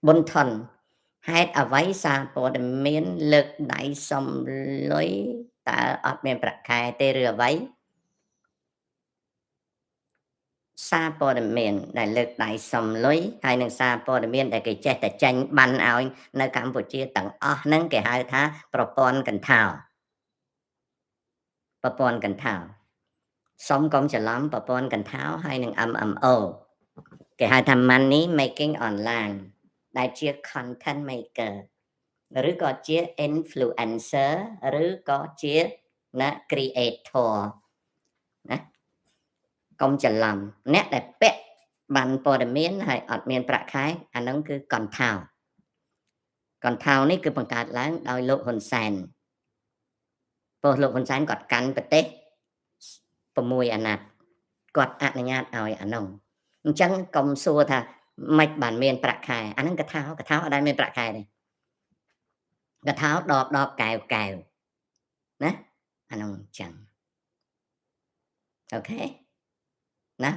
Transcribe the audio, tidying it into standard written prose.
បុណ្យថនហេតុអ្វីសារព័ត៌មានលើកដៃសុំលុយតើអត់មានប្រាក់ខែទេឬអ្វីសារព័ត៌មានដែលលើកដៃសុំលុយហើយនិងសារព័ត៌មានដែលគេចេះតែចាញ់បានឲ្យនៅកម្ពុជាទាំងអស់ហ្នឹងគេហៅថាប្រព័ន្ធកន្ធោប្រព័ន្ធកន្ធោសុំកុំច្រឡំប្រព័ន្ធកន្ធោហើយនិង MMO គេហៅថា Money Making Online ដែលជា content maker ឬក៏ជា influencer ឬក៏ជាណា creator ណាកុំច្រឡំអ្នកដែលពាក់បានព័ត៌មានហើយអត់មានប្រាក់ខែអាហ្នឹងគឺកន្ធោនេះគឺបង្កើតឡើងដោយលោកហ៊ុនសែនព្រោះលោកហ៊ុនសែនគាត់កាន់ប្រទេស6អាណត្តិគាត់អនុញ្ញាតឲ្យអានោះអញ្ចឹងកុំសួរថាម៉េចបានមានប្រាក់ខែអាហ្នឹងកថាអត់ដែលមានប្រាក់ខែទេកថាដបកែវណាអានោះអញ្ចឹងអូខេណា